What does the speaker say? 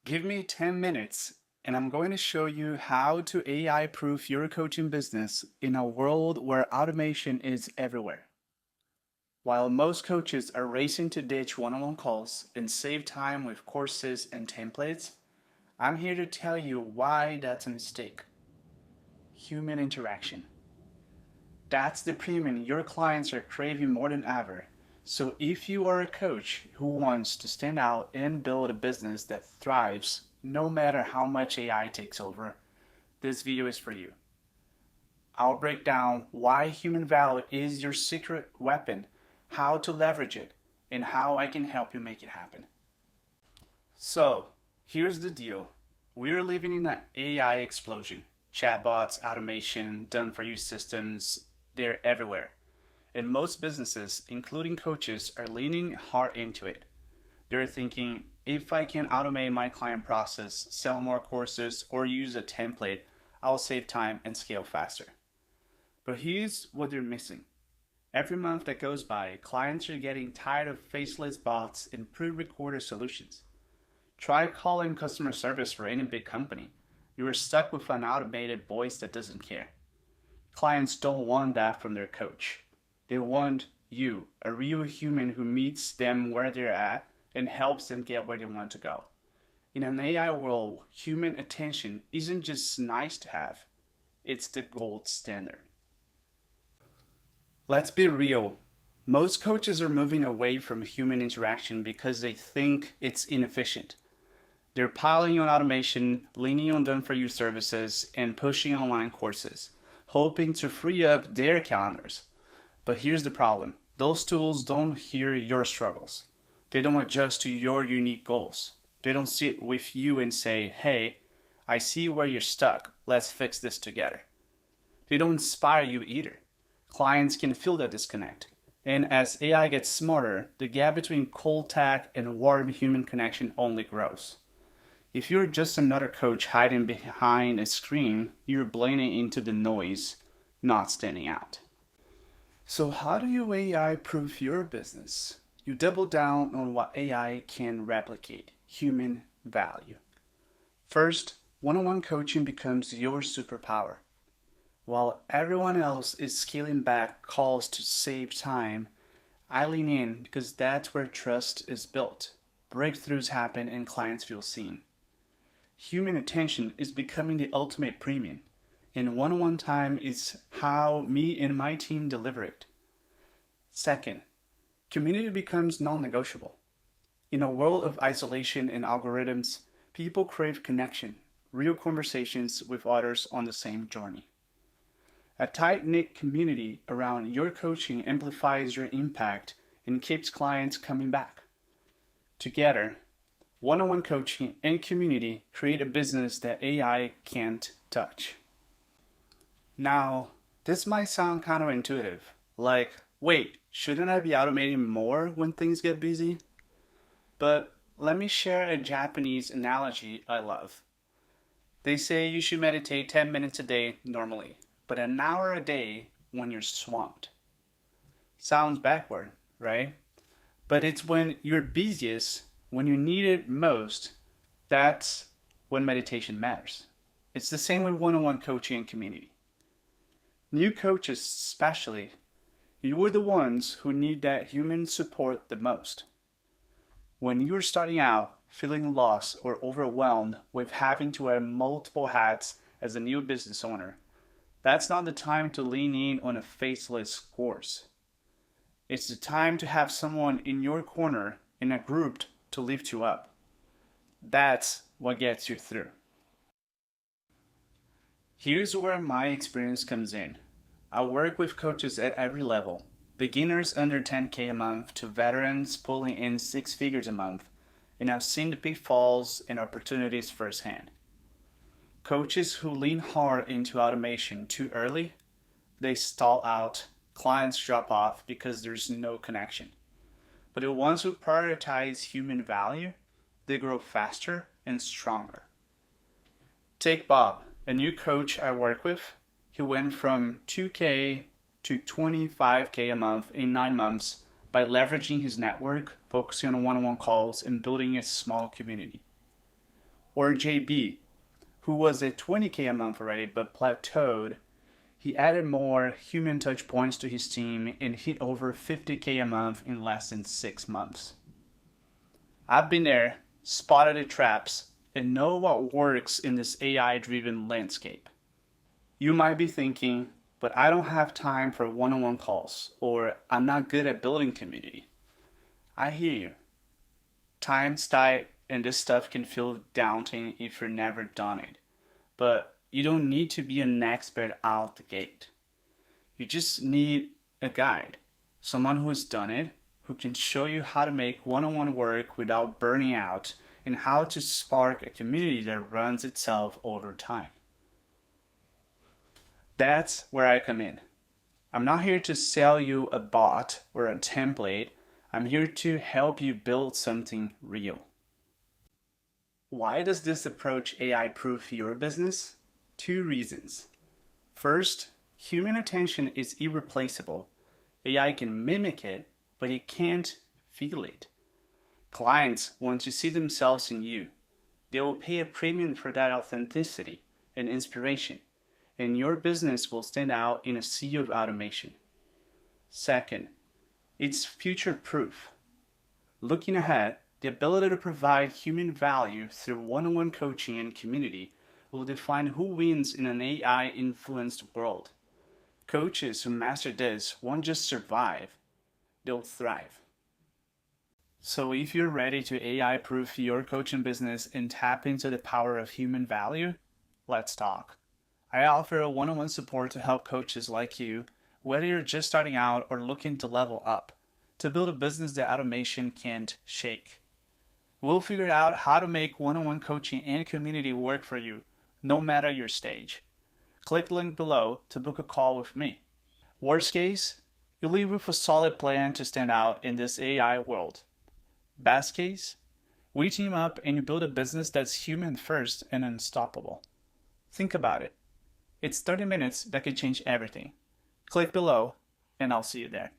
Give me 10 minutes and I'm going to show you how to AI proof your coaching business in a world where automation is everywhere. While most coaches are racing to ditch one-on-one calls and save time with courses and templates, I'm here to tell you why that's a mistake. Human interaction. That's the premium your clients are craving more than ever. So if you are a coach who wants to stand out and build a business that thrives no matter how much AI takes over, this video is for you. I'll break down why human value is your secret weapon, how to leverage it, and how I can help you make it happen. So, here's the deal. We're living in an AI explosion. Chatbots, automation, done-for-you systems, they're everywhere. And most businesses, including coaches, are leaning hard into it. They're thinking, if I can automate my client process, sell more courses, or use a template, I'll save time and scale faster. But here's what they're missing. Every month that goes by, clients are getting tired of faceless bots and pre-recorded solutions. Try calling customer service for any big company. You are stuck with an automated voice that doesn't care. Clients don't want that from their coach. They want you, a real human who meets them where they're at and helps them get where they want to go. In an AI world, human attention isn't just nice to have, it's the gold standard. Let's be real. Most coaches are moving away from human interaction because they think it's inefficient. They're piling on automation, leaning on done-for-you services, and pushing online courses, hoping to free up their calendars. But here's the problem. Those tools don't hear your struggles. They don't adjust to your unique goals. They don't sit with you and say, hey, I see where you're stuck. Let's fix this together. They don't inspire you either. Clients can feel that disconnect. And as AI gets smarter, the gap between cold tech and warm human connection only grows. If you're just another coach hiding behind a screen, you're blending into the noise, not standing out. So how do you AI proof your business? You double down on what AI can replicate, human value. First, one-on-one coaching becomes your superpower. While everyone else is scaling back calls to save time, I lean in because that's where trust is built. Breakthroughs happen and clients feel seen. Human attention is becoming the ultimate premium, and one-on-one time is how me and my team deliver it. Second, community becomes non-negotiable. In a world of isolation and algorithms, people crave connection, real conversations with others on the same journey. A tight-knit community around your coaching amplifies your impact and keeps clients coming back. Together, one-on-one coaching and community create a business that AI can't touch. Now, this might sound counterintuitive, like, wait, shouldn't I be automating more when things get busy? But let me share a Japanese analogy I love. They say you should meditate 10 minutes a day normally, but an hour a day when you're swamped. Sounds backward, right? But it's when you're busiest, when you need it most, that's when meditation matters. It's the same with one-on-one coaching and community. New coaches especially, you are the ones who need that human support the most. When you're starting out, feeling lost or overwhelmed with having to wear multiple hats as a new business owner, that's not the time to lean in on a faceless course. It's the time to have someone in your corner in a group to lift you up. That's what gets you through. Here's where my experience comes in. I work with coaches at every level, beginners under 10K a month to veterans pulling in 6 figures a month, and I've seen the pitfalls and opportunities firsthand. Coaches who lean hard into automation too early, they stall out, clients drop off because there's no connection. But the ones who prioritize human value, they grow faster and stronger. Take Bob, a new coach I work with. He went from 2K to 25K a month in 9 months by leveraging his network, focusing on one-on-one calls, and building a small community. Or JB, who was at 20K a month already but plateaued. He added more human touch points to his team and hit over 50K a month in less than 6 months. I've been there, spotted the traps, and know what works in this AI-driven landscape. You might be thinking, but I don't have time for one-on-one calls, or I'm not good at building community. I hear you. Time's tight, and this stuff can feel daunting if you've never done it. But you don't need to be an expert out the gate. You just need a guide, someone who has done it, who can show you how to make one-on-one work without burning out, and how to spark a community that runs itself over time. That's where I come in. I'm not here to sell you a bot or a template. I'm here to help you build something real. Why does this approach AI-proof your business? 2 reasons. First, human attention is irreplaceable. AI can mimic it, but it can't feel it. Clients want to see themselves in you. They will pay a premium for that authenticity and inspiration, and your business will stand out in a sea of automation. Second, it's future-proof. Looking ahead, the ability to provide human value through one-on-one coaching and community will define who wins in an AI-influenced world. Coaches who master this won't just survive, they'll thrive. So if you're ready to AI-proof your coaching business and tap into the power of human value, let's talk. I offer a one-on-one support to help coaches like you, whether you're just starting out or looking to level up, to build a business that automation can't shake. We'll figure out how to make one-on-one coaching and community work for you, no matter your stage. Click the link below to book a call with me. Worst case, you leave with a solid plan to stand out in this AI world. Best case, we team up and you build a business that's human first and unstoppable. Think about it. It's 30 minutes that can change everything. Click below and I'll see you there.